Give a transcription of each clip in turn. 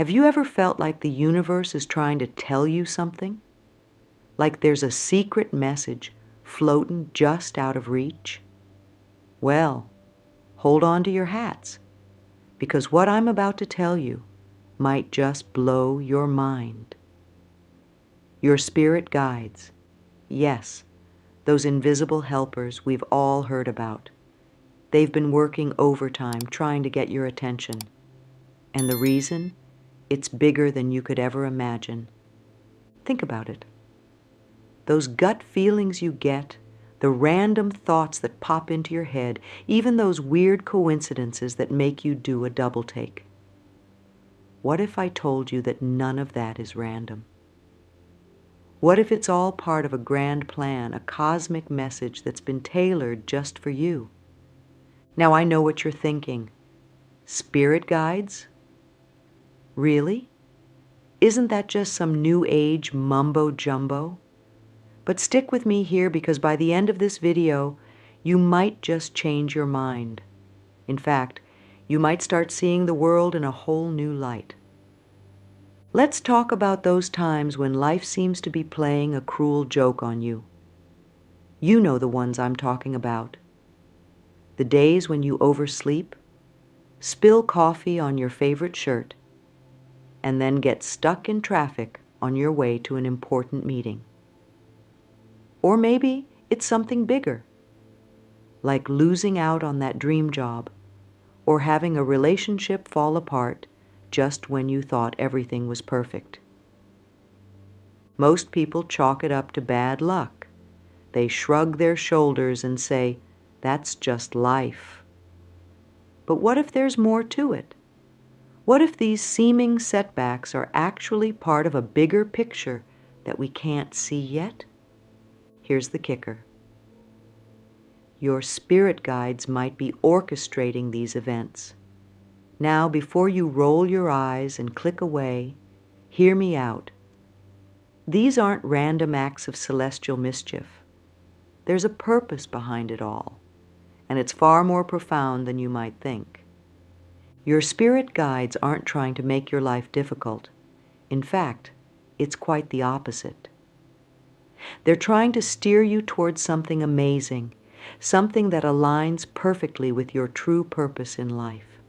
Have you ever felt like the universe is trying to tell you something? Like there's a secret message floating just out of reach? Well, hold on to your hats, because what I'm about to tell you might just blow your mind. Your spirit guides, yes, those invisible helpers we've all heard about. They've been working overtime trying to get your attention. And the reason? It's bigger than you could ever imagine. Think about it. Those gut feelings you get, the random thoughts that pop into your head, even those weird coincidences that make you do a double take. What if I told you that none of that is random? What if it's all part of a grand plan, a cosmic message that's been tailored just for you? Now I know what you're thinking. Spirit guides? Really? Isn't that just some new age mumbo-jumbo? But stick with me here, because by the end of this video, you might just change your mind. In fact, you might start seeing the world in a whole new light. Let's talk about those times when life seems to be playing a cruel joke on you. You know the ones I'm talking about. The days when you oversleep, spill coffee on your favorite shirt, and then get stuck in traffic on your way to an important meeting. Or maybe it's something bigger, like losing out on that dream job, or having a relationship fall apart just when you thought everything was perfect. Most people chalk it up to bad luck. They shrug their shoulders and say, "That's just life." But what if there's more to it? What if these seeming setbacks are actually part of a bigger picture that we can't see yet? Here's the kicker. Your spirit guides might be orchestrating these events. Now, before you roll your eyes and click away, hear me out. These aren't random acts of celestial mischief. There's a purpose behind it all, and it's far more profound than you might think. Your spirit guides aren't trying to make your life difficult. In fact, it's quite the opposite. They're trying to steer you towards something amazing, something that aligns perfectly with your true purpose in life.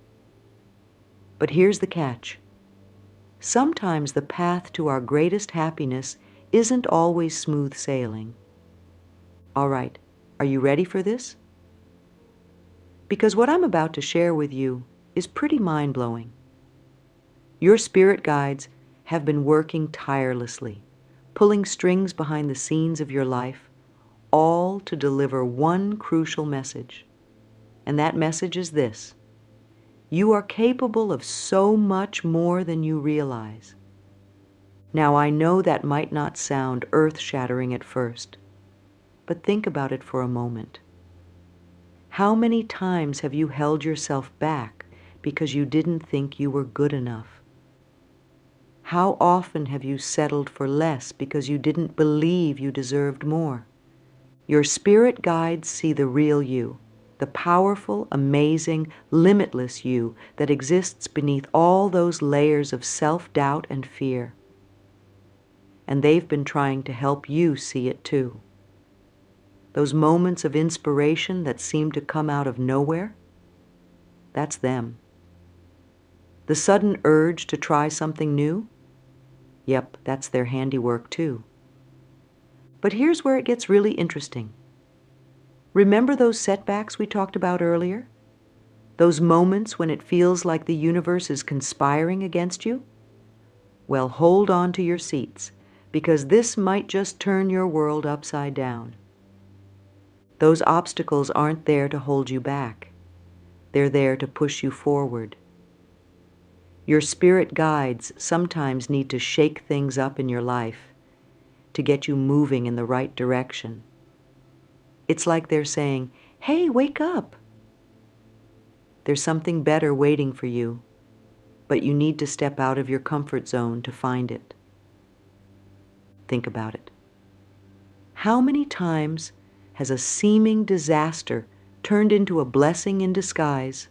But here's the catch. Sometimes the path to our greatest happiness isn't always smooth sailing. All right, are you ready for this? Because what I'm about to share with you is pretty mind-blowing. Your spirit guides have been working tirelessly, pulling strings behind the scenes of your life, all to deliver one crucial message. And that message is this: you are capable of so much more than you realize. Now, I know that might not sound earth-shattering at first, but think about it for a moment. How many times have you held yourself back because you didn't think you were good enough? How often have you settled for less because you didn't believe you deserved more? Your spirit guides see the real you, the powerful, amazing, limitless you that exists beneath all those layers of self-doubt and fear. And they've been trying to help you see it too. Those moments of inspiration that seem to come out of nowhere, that's them. The sudden urge to try something new, yep, that's their handiwork too. But here's where it gets really interesting. Remember those setbacks we talked about earlier? Those moments when it feels like the universe is conspiring against you? Well, hold on to your seats, because this might just turn your world upside down. Those obstacles aren't there to hold you back. They're there to push you forward. Your spirit guides sometimes need to shake things up in your life to get you moving in the right direction. It's like they're saying, "Hey, wake up." There's something better waiting for you, but you need to step out of your comfort zone to find it. Think about it. How many times has a seeming disaster turned into a blessing in disguise?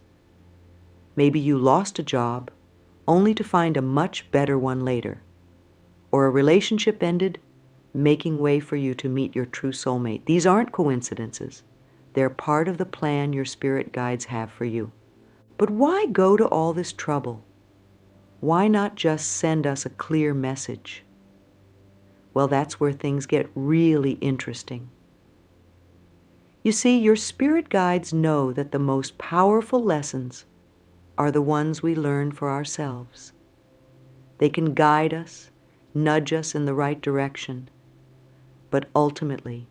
Maybe you lost a job, only to find a much better one later. Or a relationship ended, making way for you to meet your true soulmate. These aren't coincidences. They're part of the plan your spirit guides have for you. But why go to all this trouble? Why not just send us a clear message? Well, that's where things get really interesting. You see, your spirit guides know that the most powerful lessons are the ones we learn for ourselves. They can guide us, nudge us in the right direction, but ultimately,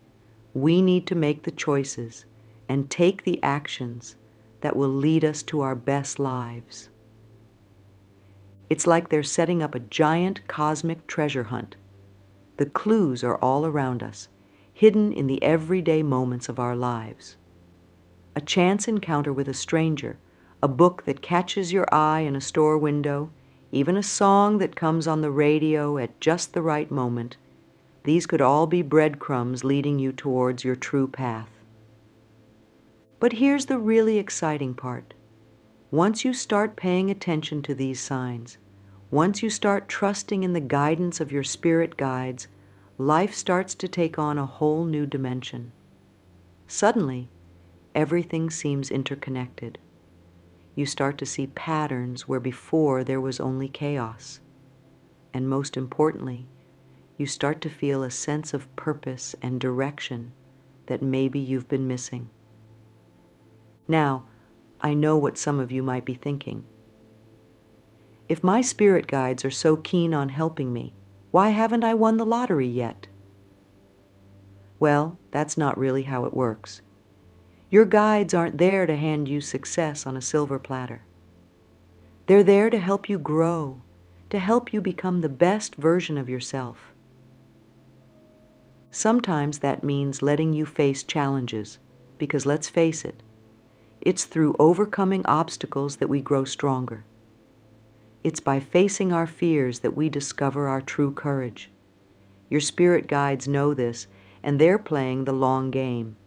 we need to make the choices and take the actions that will lead us to our best lives. It's like they're setting up a giant cosmic treasure hunt. The clues are all around us, hidden in the everyday moments of our lives. A chance encounter with a stranger, a book that catches your eye in a store window, even a song that comes on the radio at just the right moment. These could all be breadcrumbs leading you towards your true path. But here's the really exciting part. Once you start paying attention to these signs, once you start trusting in the guidance of your spirit guides, life starts to take on a whole new dimension. Suddenly, everything seems interconnected. You start to see patterns where before there was only chaos. And most importantly, you start to feel a sense of purpose and direction that maybe you've been missing. Now, I know what some of you might be thinking. If my spirit guides are so keen on helping me, why haven't I won the lottery yet? Well, that's not really how it works. Your guides aren't there to hand you success on a silver platter. They're there to help you grow, to help you become the best version of yourself. Sometimes that means letting you face challenges, because let's face it, it's through overcoming obstacles that we grow stronger. It's by facing our fears that we discover our true courage. Your spirit guides know this, and they're playing the long game.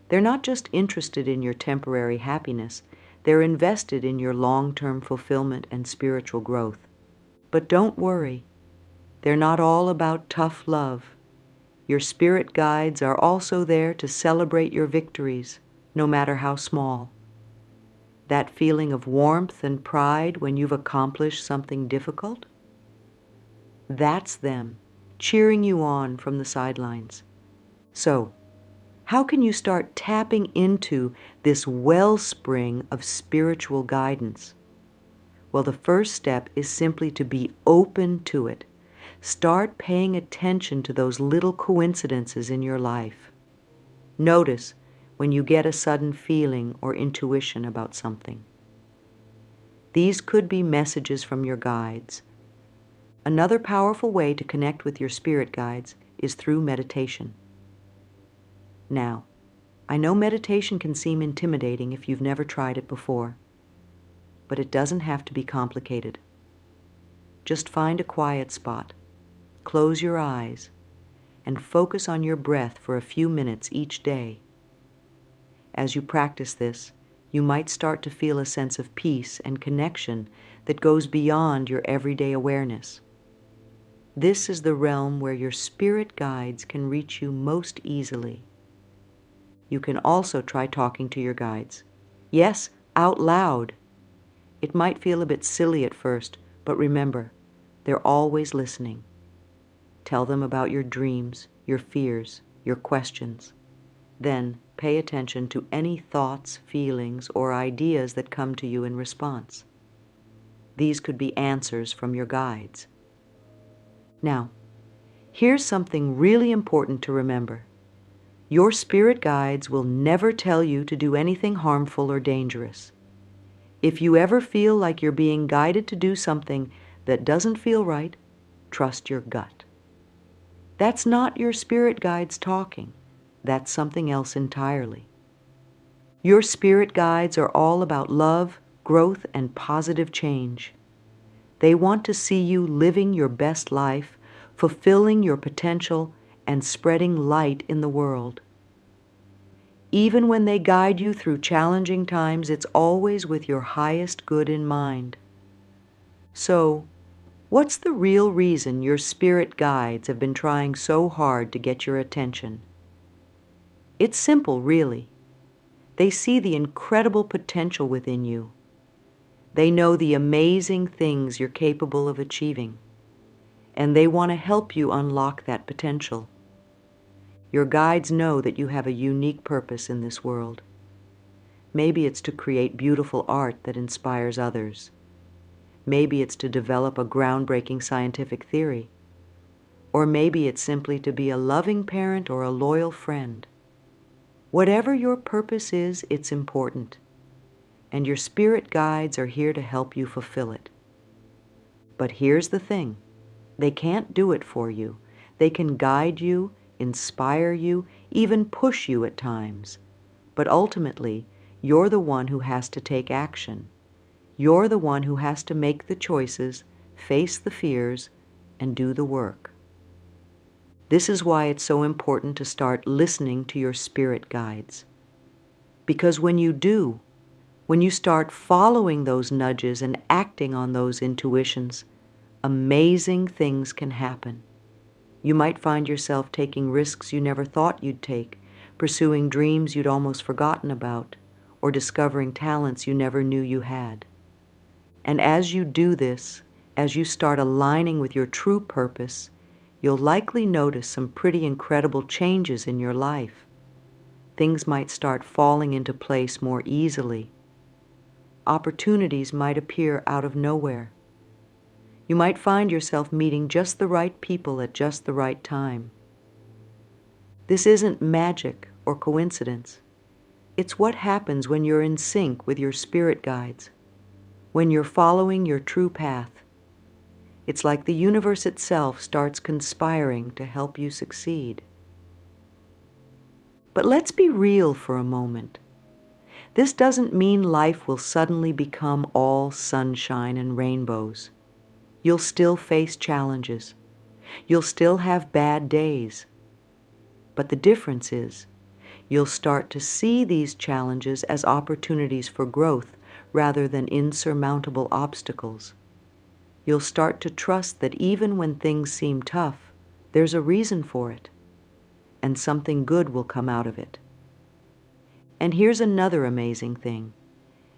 They're not just interested in your temporary happiness, they're invested in your long-term fulfillment and spiritual growth. But don't worry, they're not all about tough love. Your spirit guides are also there to celebrate your victories, no matter how small. That feeling of warmth and pride when you've accomplished something difficult? That's them, cheering you on from the sidelines. So, how can you start tapping into this wellspring of spiritual guidance? Well, the first step is simply to be open to it. Start paying attention to those little coincidences in your life. Notice when you get a sudden feeling or intuition about something. These could be messages from your guides. Another powerful way to connect with your spirit guides is through meditation. Now, I know meditation can seem intimidating if you've never tried it before, but it doesn't have to be complicated. Just find a quiet spot, close your eyes, and focus on your breath for a few minutes each day. As you practice this, you might start to feel a sense of peace and connection that goes beyond your everyday awareness. This is the realm where your spirit guides can reach you most easily. You can also try talking to your guides. Yes, out loud. It might feel a bit silly at first, but remember, they're always listening. Tell them about your dreams, your fears, your questions. Then pay attention to any thoughts, feelings, or ideas that come to you in response. These could be answers from your guides. Now, here's something really important to remember. Your spirit guides will never tell you to do anything harmful or dangerous. If you ever feel like you're being guided to do something that doesn't feel right, trust your gut. That's not your spirit guides talking. That's something else entirely. Your spirit guides are all about love, growth, and positive change. They want to see you living your best life, fulfilling your potential, and spreading light in the world. Even when they guide you through challenging times, it's always with your highest good in mind. So, what's the real reason your spirit guides have been trying so hard to get your attention? It's simple, really. They see the incredible potential within you. They know the amazing things you're capable of achieving, and they want to help you unlock that potential. Your guides know that you have a unique purpose in this world. Maybe it's to create beautiful art that inspires others. Maybe it's to develop a groundbreaking scientific theory. Or maybe it's simply to be a loving parent or a loyal friend. Whatever your purpose is, it's important. And your spirit guides are here to help you fulfill it. But here's the thing. They can't do it for you. They can guide you, inspire you, even push you at times. But ultimately, you're the one who has to take action. You're the one who has to make the choices, face the fears, and do the work. This is why it's so important to start listening to your spirit guides. Because when you do, when you start following those nudges and acting on those intuitions, amazing things can happen. You might find yourself taking risks you never thought you'd take, pursuing dreams you'd almost forgotten about, or discovering talents you never knew you had. And as you do this, as you start aligning with your true purpose, you'll likely notice some pretty incredible changes in your life. Things might start falling into place more easily. Opportunities might appear out of nowhere. You might find yourself meeting just the right people at just the right time. This isn't magic or coincidence. It's what happens when you're in sync with your spirit guides, when you're following your true path. It's like the universe itself starts conspiring to help you succeed. But let's be real for a moment. This doesn't mean life will suddenly become all sunshine and rainbows. You'll still face challenges. You'll still have bad days. But the difference is, you'll start to see these challenges as opportunities for growth rather than insurmountable obstacles. You'll start to trust that even when things seem tough, there's a reason for it, and something good will come out of it. And here's another amazing thing.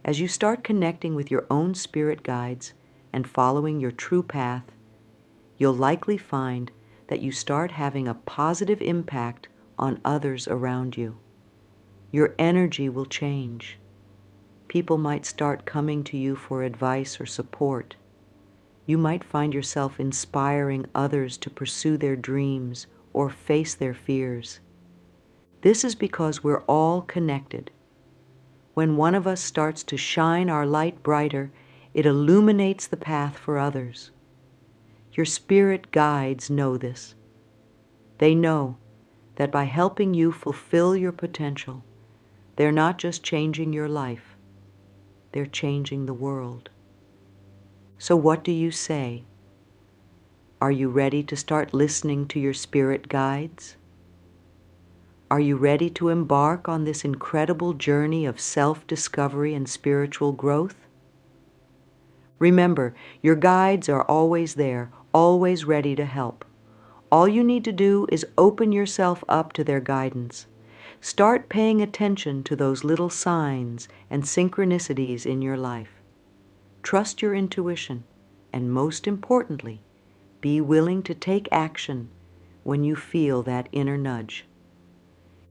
As you start connecting with your own spirit guides and following your true path, you'll likely find that you start having a positive impact on others around you. Your energy will change. People might start coming to you for advice or support. You might find yourself inspiring others to pursue their dreams or face their fears. This is because we're all connected. When one of us starts to shine our light brighter, it illuminates the path for others. Your spirit guides know this. They know that by helping you fulfill your potential, they're not just changing your life, they're changing the world. So what do you say? Are you ready to start listening to your spirit guides? Are you ready to embark on this incredible journey of self-discovery and spiritual growth? Remember, your guides are always there, always ready to help. All you need to do is open yourself up to their guidance. Start paying attention to those little signs and synchronicities in your life. Trust your intuition, and most importantly, be willing to take action when you feel that inner nudge.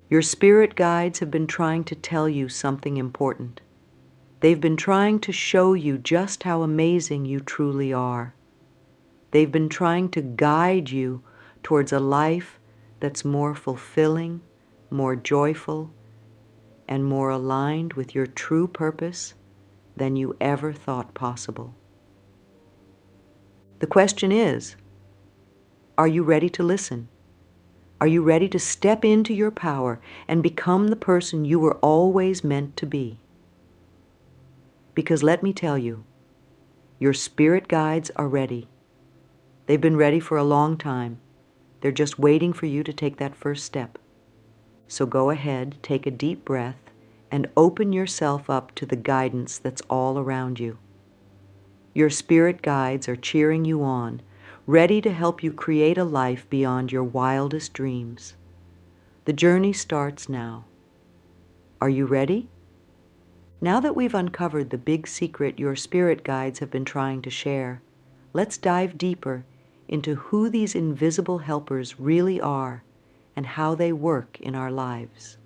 Your spirit guides have been trying to tell you something important. They've been trying to show you just how amazing you truly are. They've been trying to guide you towards a life that's more fulfilling, more joyful, and more aligned with your true purpose than you ever thought possible. The question is, are you ready to listen? Are you ready to step into your power and become the person you were always meant to be? Because let me tell you, your spirit guides are ready. They've been ready for a long time. They're just waiting for you to take that first step. So go ahead, take a deep breath, and open yourself up to the guidance that's all around you. Your spirit guides are cheering you on, ready to help you create a life beyond your wildest dreams. The journey starts now. Are you ready? Now that we've uncovered the big secret your spirit guides have been trying to share, let's dive deeper into who these invisible helpers really are and how they work in our lives.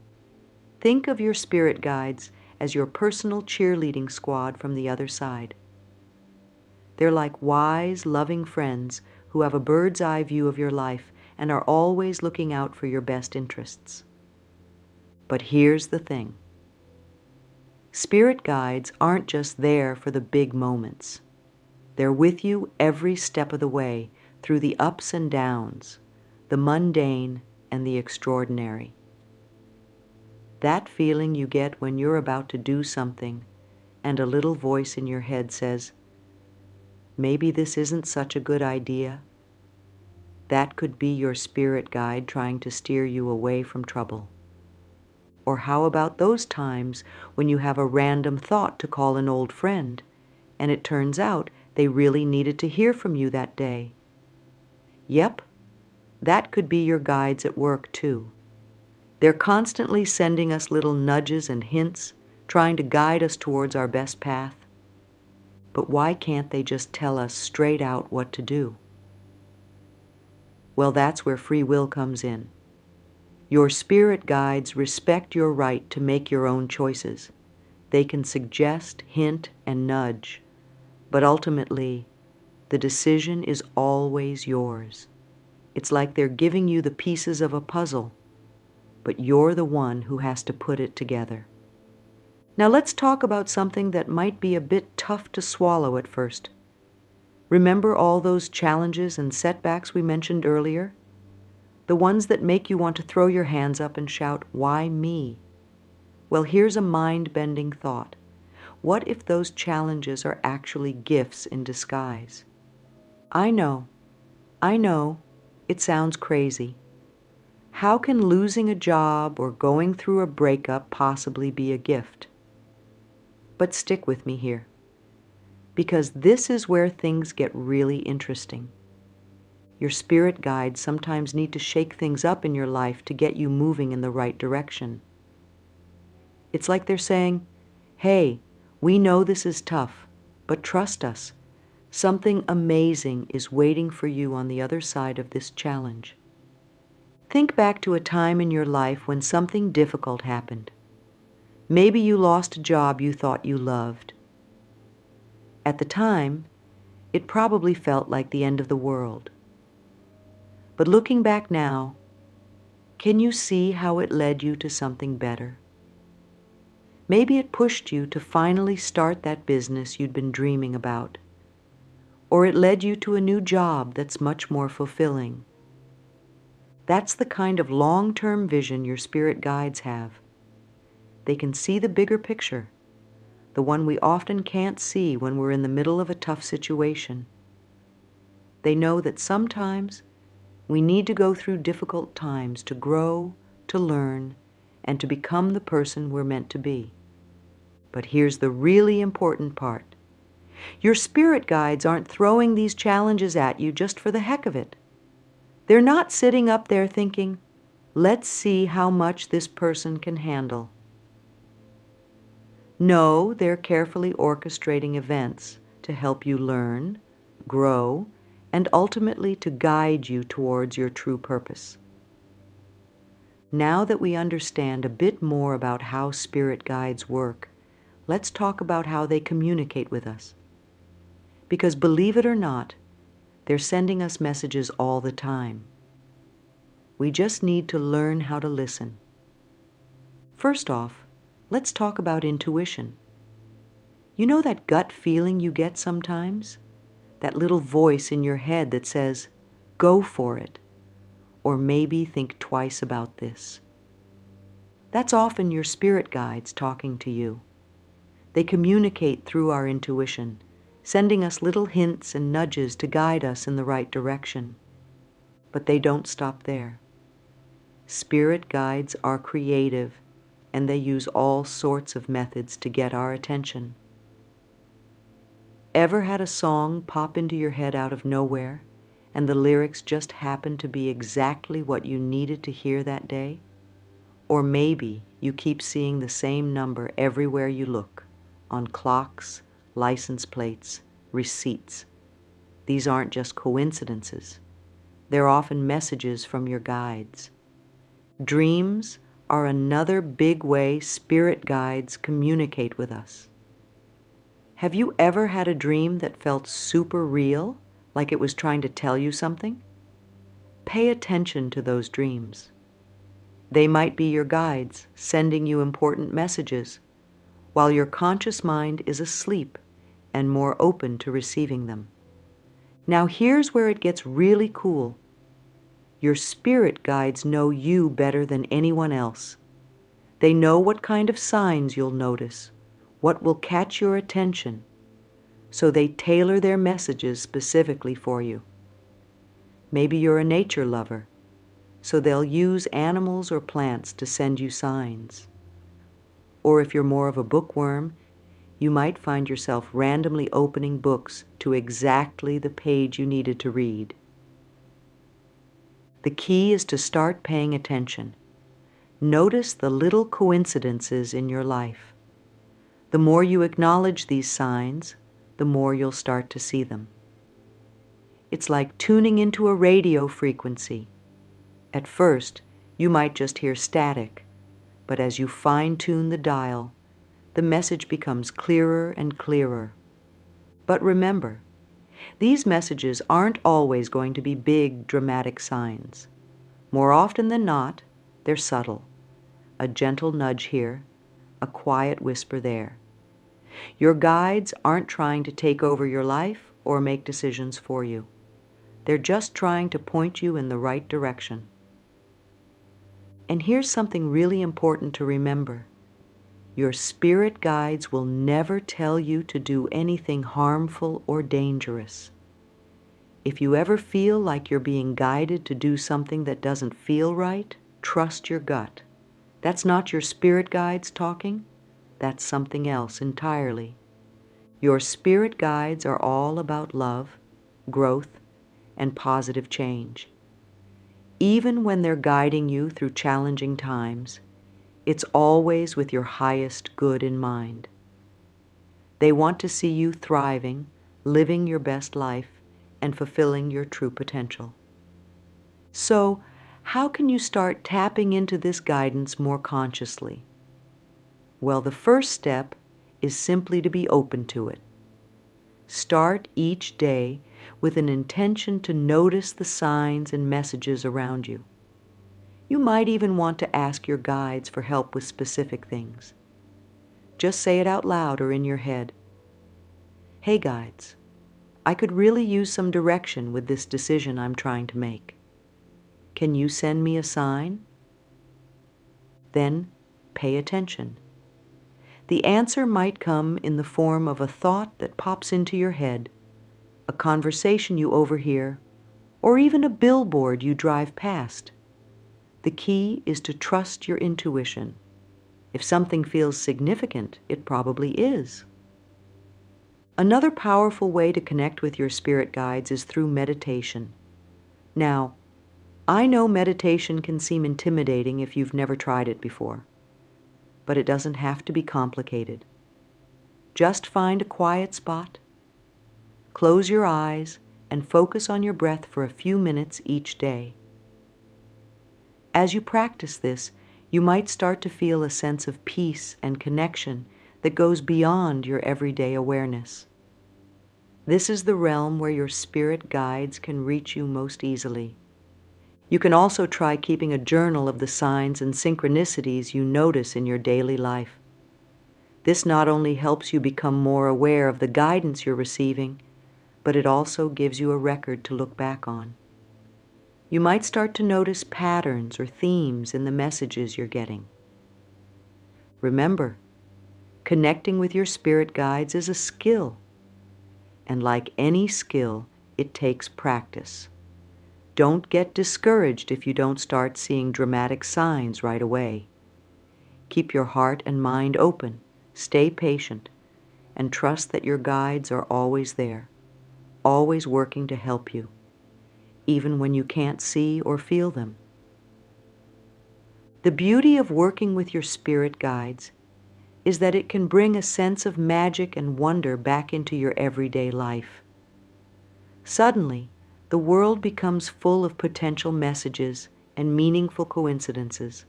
Think of your spirit guides as your personal cheerleading squad from the other side. They're like wise, loving friends who have a bird's eye view of your life and are always looking out for your best interests. But here's the thing. Spirit guides aren't just there for the big moments. They're with you every step of the way through the ups and downs, the mundane and the extraordinary. That feeling you get when you're about to do something and a little voice in your head says, "Maybe this isn't such a good idea." That could be your spirit guide trying to steer you away from trouble. Or how about those times when you have a random thought to call an old friend, and it turns out they really needed to hear from you that day? Yep, that could be your guides at work too. They're constantly sending us little nudges and hints, trying to guide us towards our best path. But why can't they just tell us straight out what to do? Well, that's where free will comes in. Your spirit guides respect your right to make your own choices. They can suggest, hint, and nudge, but ultimately, the decision is always yours. It's like they're giving you the pieces of a puzzle, but you're the one who has to put it together. Now let's talk about something that might be a bit tough to swallow at first. Remember all those challenges and setbacks we mentioned earlier? The ones that make you want to throw your hands up and shout, "Why me?" Well, here's a mind-bending thought. What if those challenges are actually gifts in disguise? I know, it sounds crazy. How can losing a job or going through a breakup possibly be a gift? But stick with me here, because this is where things get really interesting. Your spirit guides sometimes need to shake things up in your life to get you moving in the right direction. It's like they're saying, "Hey, we know this is tough, but trust us. Something amazing is waiting for you on the other side of this challenge." Think back to a time in your life when something difficult happened. Maybe you lost a job you thought you loved. At the time, it probably felt like the end of the world. But looking back now, can you see how it led you to something better? Maybe it pushed you to finally start that business you'd been dreaming about. Or it led you to a new job that's much more fulfilling. That's the kind of long-term vision your spirit guides have. They can see the bigger picture, the one we often can't see when we're in the middle of a tough situation. They know that sometimes we need to go through difficult times to grow, to learn, and to become the person we're meant to be. But here's the really important part. Your spirit guides aren't throwing these challenges at you just for the heck of it. They're not sitting up there thinking, "Let's see how much this person can handle." No, they're carefully orchestrating events to help you learn, grow, and ultimately to guide you towards your true purpose. Now that we understand a bit more about how spirit guides work, let's talk about how they communicate with us. Because believe it or not, they're sending us messages all the time. We just need to learn how to listen. First off, let's talk about intuition. You know that gut feeling you get sometimes? That little voice in your head that says, "Go for it," or maybe think twice about this. That's often your spirit guides talking to you. They communicate through our intuition, sending us little hints and nudges to guide us in the right direction. But they don't stop there. Spirit guides are creative, and they use all sorts of methods to get our attention. Ever had a song pop into your head out of nowhere, and the lyrics just happened to be exactly what you needed to hear that day? Or maybe you keep seeing the same number everywhere you look, on clocks, license plates, receipts. These aren't just coincidences. They're often messages from your guides. Dreams are another big way spirit guides communicate with us. Have you ever had a dream that felt super real, like it was trying to tell you something? Pay attention to those dreams. They might be your guides sending you important messages, while your conscious mind is asleep and more open to receiving them. Now here's where it gets really cool. Your spirit guides know you better than anyone else. They know what kind of signs you'll notice, what will catch your attention, so they tailor their messages specifically for you. Maybe you're a nature lover, so they'll use animals or plants to send you signs. Or if you're more of a bookworm, you might find yourself randomly opening books to exactly the page you needed to read. The key is to start paying attention. Notice the little coincidences in your life. The more you acknowledge these signs, the more you'll start to see them. It's like tuning into a radio frequency. At first, you might just hear static, but as you fine-tune the dial, the message becomes clearer and clearer. But remember, these messages aren't always going to be big, dramatic signs. More often than not, they're subtle. A gentle nudge here, a quiet whisper there. Your guides aren't trying to take over your life or make decisions for you. They're just trying to point you in the right direction. And here's something really important to remember. Your spirit guides will never tell you to do anything harmful or dangerous. If you ever feel like you're being guided to do something that doesn't feel right, trust your gut. That's not your spirit guides talking. That's something else entirely. Your spirit guides are all about love, growth, and positive change. Even when they're guiding you through challenging times, it's always with your highest good in mind. They want to see you thriving, living your best life, and fulfilling your true potential. So, how can you start tapping into this guidance more consciously? Well, the first step is simply to be open to it. Start each day with an intention to notice the signs and messages around you. You might even want to ask your guides for help with specific things. Just say it out loud or in your head. Hey guides, I could really use some direction with this decision I'm trying to make. Can you send me a sign? Then pay attention. The answer might come in the form of a thought that pops into your head, a conversation you overhear, or even a billboard you drive past. The key is to trust your intuition. If something feels significant, it probably is. Another powerful way to connect with your spirit guides is through meditation. Now, I know meditation can seem intimidating if you've never tried it before, but it doesn't have to be complicated. Just find a quiet spot, close your eyes, and focus on your breath for a few minutes each day. As you practice this, you might start to feel a sense of peace and connection that goes beyond your everyday awareness. This is the realm where your spirit guides can reach you most easily. You can also try keeping a journal of the signs and synchronicities you notice in your daily life. This not only helps you become more aware of the guidance you're receiving, but it also gives you a record to look back on. You might start to notice patterns or themes in the messages you're getting. Remember, connecting with your spirit guides is a skill, and like any skill, it takes practice. Don't get discouraged if you don't start seeing dramatic signs right away. Keep your heart and mind open, stay patient, and trust that your guides are always there, always working to help you, even when you can't see or feel them. The beauty of working with your spirit guides is that it can bring a sense of magic and wonder back into your everyday life. Suddenly, the world becomes full of potential messages and meaningful coincidences.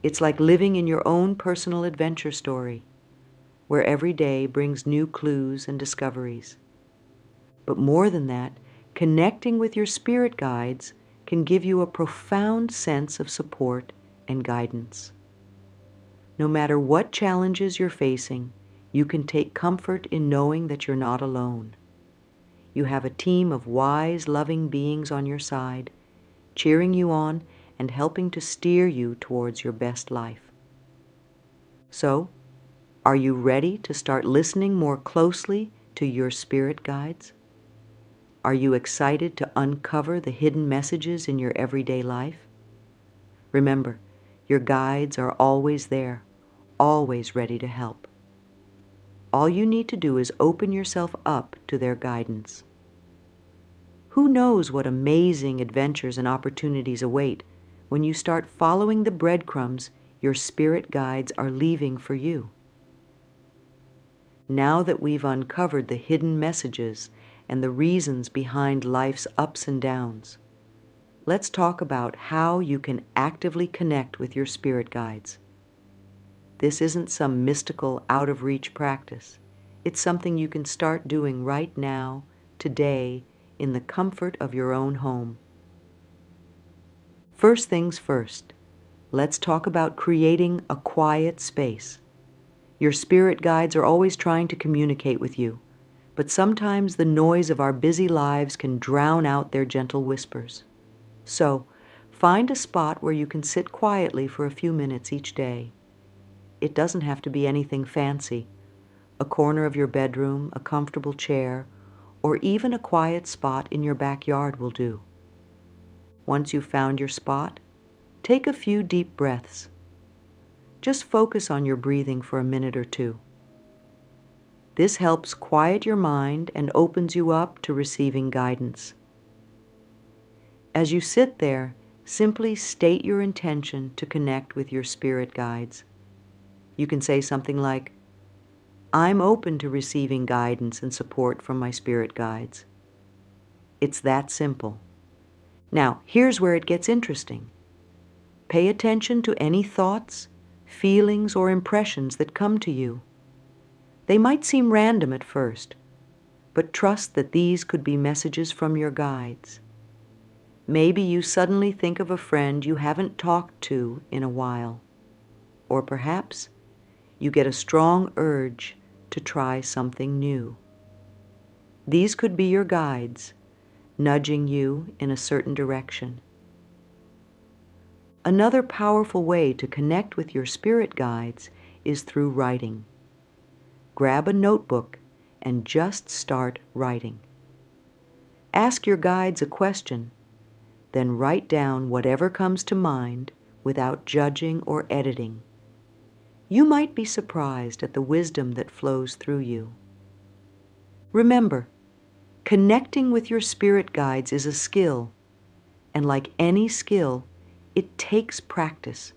It's like living in your own personal adventure story, where every day brings new clues and discoveries. But more than that, connecting with your spirit guides can give you a profound sense of support and guidance. No matter what challenges you're facing, you can take comfort in knowing that you're not alone. You have a team of wise, loving beings on your side, cheering you on and helping to steer you towards your best life. So, are you ready to start listening more closely to your spirit guides? Are you excited to uncover the hidden messages in your everyday life? Remember, your guides are always there, always ready to help. All you need to do is open yourself up to their guidance. Who knows what amazing adventures and opportunities await when you start following the breadcrumbs your spirit guides are leaving for you? Now that we've uncovered the hidden messages and the reasons behind life's ups and downs, let's talk about how you can actively connect with your spirit guides. This isn't some mystical, out-of-reach practice. It's something you can start doing right now, today, in the comfort of your own home. First things first, let's talk about creating a quiet space. Your spirit guides are always trying to communicate with you, but sometimes the noise of our busy lives can drown out their gentle whispers. So, find a spot where you can sit quietly for a few minutes each day. It doesn't have to be anything fancy. A corner of your bedroom, a comfortable chair, or even a quiet spot in your backyard will do. Once you've found your spot, take a few deep breaths. Just focus on your breathing for a minute or two. This helps quiet your mind and opens you up to receiving guidance. As you sit there, simply state your intention to connect with your spirit guides. You can say something like, "I'm open to receiving guidance and support from my spirit guides." It's that simple. Now, here's where it gets interesting. Pay attention to any thoughts, feelings, or impressions that come to you. They might seem random at first, but trust that these could be messages from your guides. Maybe you suddenly think of a friend you haven't talked to in a while, or perhaps you get a strong urge to try something new. These could be your guides, nudging you in a certain direction. Another powerful way to connect with your spirit guides is through writing. Grab a notebook and just start writing. Ask your guides a question, then write down whatever comes to mind without judging or editing. You might be surprised at the wisdom that flows through you. Remember, connecting with your spirit guides is a skill, and like any skill, it takes practice.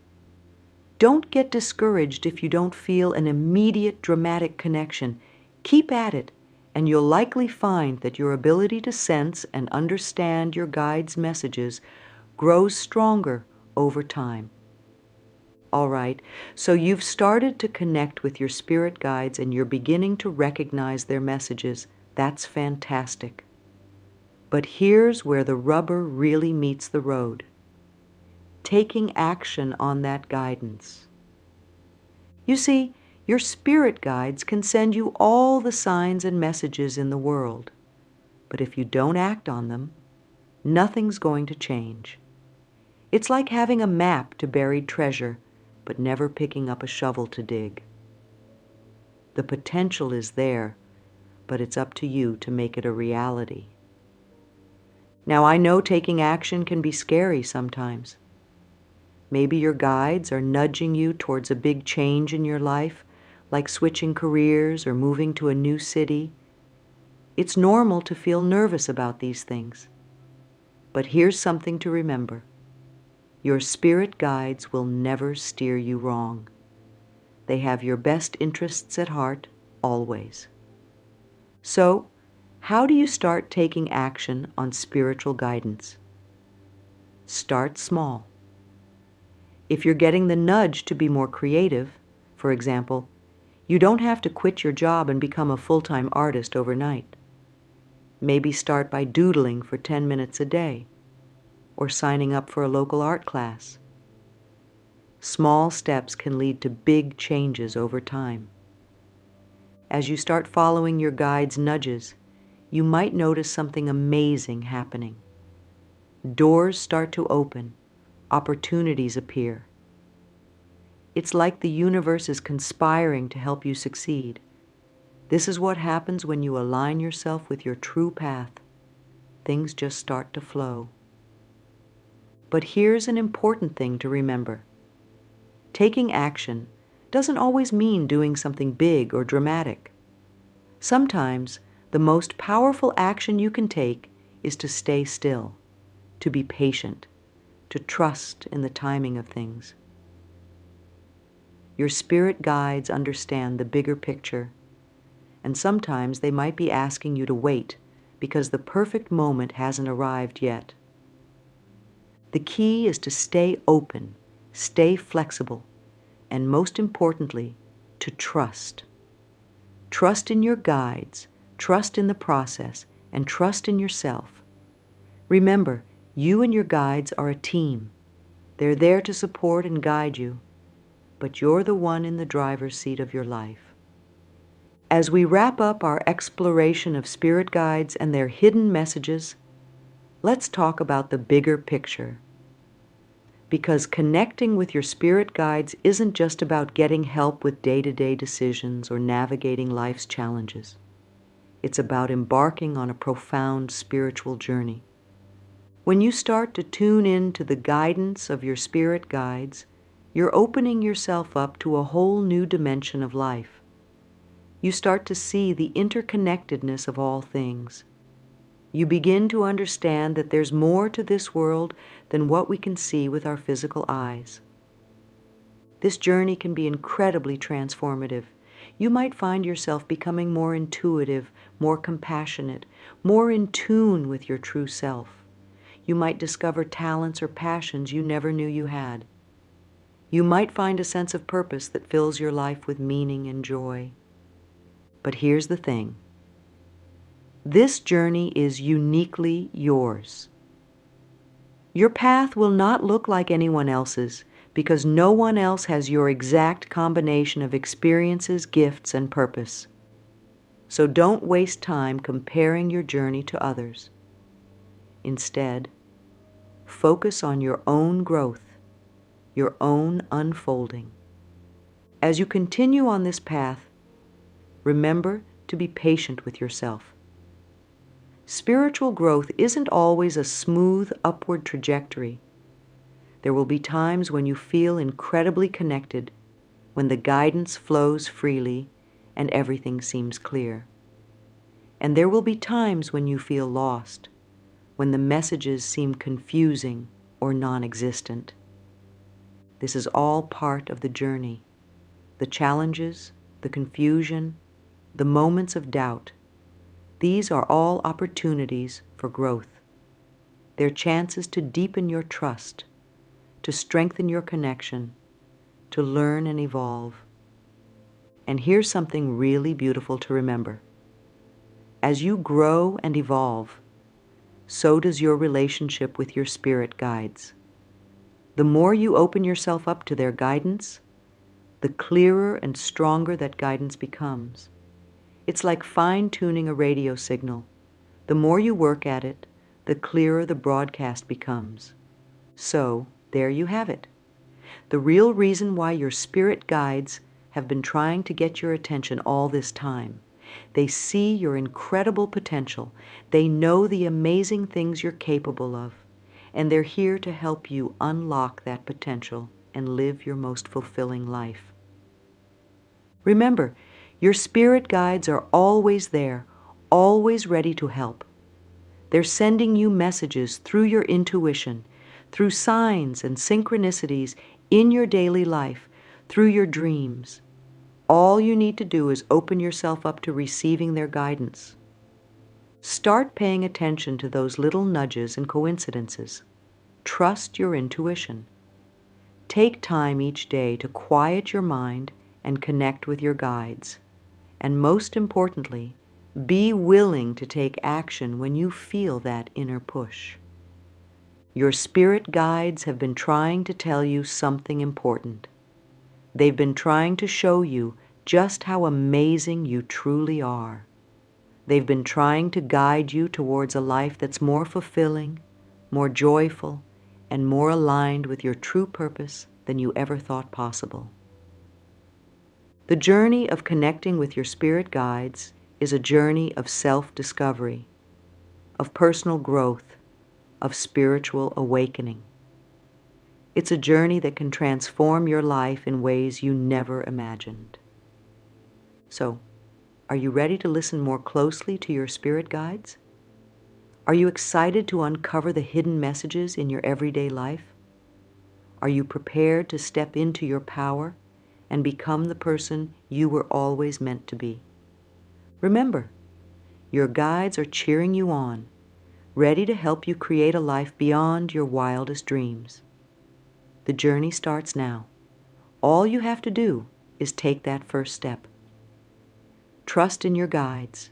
Don't get discouraged if you don't feel an immediate dramatic connection. Keep at it, and you'll likely find that your ability to sense and understand your guides' messages grows stronger over time. All right, so you've started to connect with your spirit guides and you're beginning to recognize their messages. That's fantastic. But here's where the rubber really meets the road. Taking action on that guidance. You see, your spirit guides can send you all the signs and messages in the world, but if you don't act on them, nothing's going to change. It's like having a map to buried treasure, but never picking up a shovel to dig. The potential is there, but it's up to you to make it a reality. Now, I know taking action can be scary sometimes. Maybe your guides are nudging you towards a big change in your life, like switching careers or moving to a new city. It's normal to feel nervous about these things. But here's something to remember. Your spirit guides will never steer you wrong. They have your best interests at heart, always. So, how do you start taking action on spiritual guidance? Start small. If you're getting the nudge to be more creative, for example, you don't have to quit your job and become a full-time artist overnight. Maybe start by doodling for 10 minutes a day, or signing up for a local art class. Small steps can lead to big changes over time. As you start following your guide's nudges, you might notice something amazing happening. Doors start to open, opportunities appear. It's like the universe is conspiring to help you succeed. This is what happens when you align yourself with your true path. Things just start to flow. But here's an important thing to remember. Taking action doesn't always mean doing something big or dramatic. Sometimes the most powerful action you can take is to stay still, to be patient, to trust in the timing of things. Your spirit guides understand the bigger picture, and sometimes they might be asking you to wait because the perfect moment hasn't arrived yet. The key is to stay open, stay flexible, and most importantly, to trust. Trust in your guides, trust in the process, and trust in yourself. Remember, you and your guides are a team. They're there to support and guide you, but you're the one in the driver's seat of your life. As we wrap up our exploration of spirit guides and their hidden messages, let's talk about the bigger picture. Because connecting with your spirit guides isn't just about getting help with day-to-day decisions or navigating life's challenges. It's about embarking on a profound spiritual journey. When you start to tune in to the guidance of your spirit guides, you're opening yourself up to a whole new dimension of life. You start to see the interconnectedness of all things. You begin to understand that there's more to this world than what we can see with our physical eyes. This journey can be incredibly transformative. You might find yourself becoming more intuitive, more compassionate, more in tune with your true self. You might discover talents or passions you never knew you had. You might find a sense of purpose that fills your life with meaning and joy. But here's the thing. This journey is uniquely yours. Your path will not look like anyone else's because no one else has your exact combination of experiences, gifts, and purpose. So don't waste time comparing your journey to others. Instead, focus on your own growth, your own unfolding. As you continue on this path, remember to be patient with yourself. Spiritual growth isn't always a smooth upward trajectory. There will be times when you feel incredibly connected, when the guidance flows freely and everything seems clear. And there will be times when you feel lost, when the messages seem confusing or non-existent. This is all part of the journey. The challenges, the confusion, the moments of doubt. These are all opportunities for growth. They're chances to deepen your trust, to strengthen your connection, to learn and evolve. And here's something really beautiful to remember. As you grow and evolve, so does your relationship with your spirit guides. The more you open yourself up to their guidance, the clearer and stronger that guidance becomes. It's like fine-tuning a radio signal. The more you work at it, the clearer the broadcast becomes. So, there you have it. The real reason why your spirit guides have been trying to get your attention all this time. They see your incredible potential. They know the amazing things you're capable of. And they're here to help you unlock that potential and live your most fulfilling life. Remember, your spirit guides are always there, always ready to help. They're sending you messages through your intuition, through signs and synchronicities in your daily life, through your dreams. All you need to do is open yourself up to receiving their guidance. Start paying attention to those little nudges and coincidences. Trust your intuition. Take time each day to quiet your mind and connect with your guides. And most importantly, be willing to take action when you feel that inner push. Your spirit guides have been trying to tell you something important. They've been trying to show you just how amazing you truly are. They've been trying to guide you towards a life that's more fulfilling, more joyful, and more aligned with your true purpose than you ever thought possible. The journey of connecting with your spirit guides is a journey of self-discovery, of personal growth, of spiritual awakening. It's a journey that can transform your life in ways you never imagined. So, are you ready to listen more closely to your spirit guides? Are you excited to uncover the hidden messages in your everyday life? Are you prepared to step into your power and become the person you were always meant to be? Remember, your guides are cheering you on, ready to help you create a life beyond your wildest dreams. The journey starts now. All you have to do is take that first step. Trust in your guides.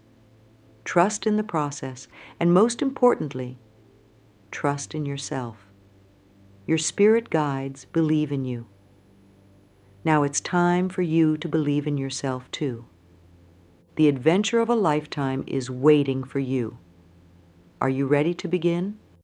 Trust in the process, and most importantly, trust in yourself. Your spirit guides believe in you. Now it's time for you to believe in yourself too. The adventure of a lifetime is waiting for you. Are you ready to begin?